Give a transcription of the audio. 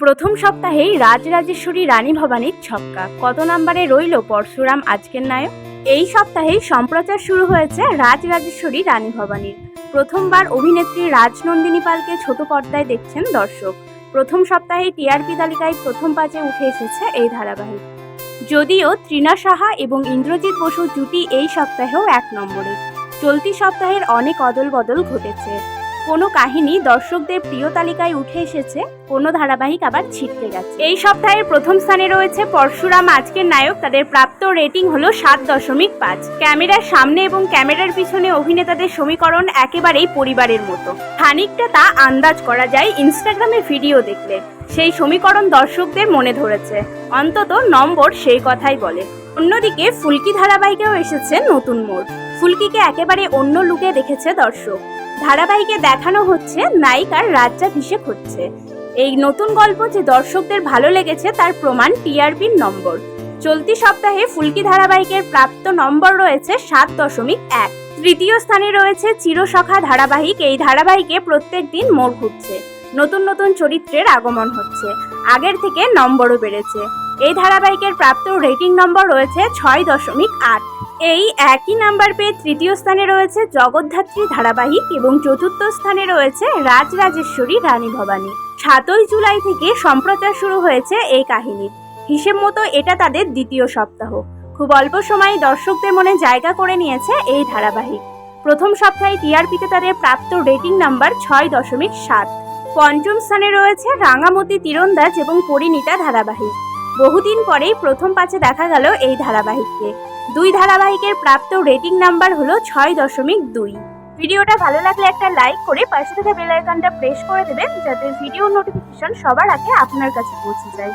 প্রথম সপ্তাহেই রাজরাজেশ্বরী রানী ভবানীর ছক্কা কত নম্বরে রইল পরশুরাম আজকের নায়ক। এই সপ্তাহেই সম্প্রচার শুরু হয়েছে রাজরাজেশ্বরী রানী ভবানীর। প্রথমবার অভিনেত্রী রাজনন্দিনী পালকে ছোট পর্দায় দেখছেন দর্শক। প্রথম সপ্তাহে টিআরপি তালিকায় প্রথম পাঁচে উঠে এসেছে এই ধারাবাহিক। যদিও তৃণা সাহা এবং ইন্দ্রজিৎ বসু জুটি এই সপ্তাহেও 1 নম্বরে। চলতি সপ্তাহের অনেক অদল বদল ঘটেছে। কোনো কাহিনী দর্শকদের প্রিয় তালিকায় উঠে এসেছে, কোনো ধারাবাহিক আবার ছিটকে গেছে। এই সপ্তাহের প্রথম স্থানে রয়েছে পরশুরাম আজকের নায়ক। তাদের প্রাপ্ত রেটিং হলো 7.5। ক্যামেরার সামনে এবং ক্যামেরার পিছনে অভিনেতাদের সমীকরণ একেবারেই পরিবারের মতো। খানিকটা তা আন্দাজ করা যায় ইনস্টাগ্রামে ভিডিও দেখলে। সেই সমীকরণ দর্শকদের মনে ধরেছে, অন্তত নম্বর সেই কথাই বলে। অন্যদিকে ফুলকি ধারাবাহিকেও এসেছে নতুন মোড়। ফুলকিকে একেবারে অন্য লুকে দেখেছে দর্শক। ধারাবাহিকে দেখানো হচ্ছে নায়িকার রাজ্যাভিষেক হচ্ছে। এই নতুন গল্প যে দর্শকদের ভালো লেগেছে তার প্রমাণ টিআরপির নম্বর। চলতি সপ্তাহে ফুলকি ধারাবাহিকের প্রাপ্ত নম্বর রয়েছে 7.1। তৃতীয় স্থানে রয়েছে চিরসখা ধারাবাহিক। এই ধারাবাহিকে প্রত্যেক দিন মোড় ঘুরছে, নতুন নতুন চরিত্রের আগমন হচ্ছে, আগের থেকে নম্বরও বেড়েছে। এই ধারাবাহিকের প্রাপ্ত রেটিং নম্বর রয়েছে 6.8। এই একই নাম্বার পেয়ে তৃতীয় স্থানে রয়েছে জগদ্ধাত্রী ধারাবাহিক এবং চতুর্থ স্থানে রয়েছে রাজরাজেশ্বরী রানী ভবানী। 7ই জুলাই থেকে সম্প্রচার শুরু হয়েছে এই কাহিনীর। হিসেব মতো এটা তাদের দ্বিতীয় সপ্তাহ। খুব অল্প সময়ে দর্শকদের মনে জায়গা করে নিয়েছে এই ধারাবাহিক। প্রথম সপ্তাহে টিআরপিতে তাদের প্রাপ্ত রেটিং নাম্বার 6.7। পঞ্চম স্থানে রয়েছে রাঙামতি তীরন্দাজ এবং পরিণীতা ধারাবাহিক। বহুদিন পরেই প্রথম পাঁচে দেখা গেল এই ধারাবাহিককে। 2 ধারাবাহিকের প্রাপ্ত রেটিং নাম্বার হলো 6.2। ভিডিওটা ভালো লাগলে একটা লাইক করে পাশে থাকা বেল আইকনটা প্রেস করে দেবেন, যাতে ভিডিও নোটিফিকেশন সবার আগে আপনার কাছে পৌঁছে যায়।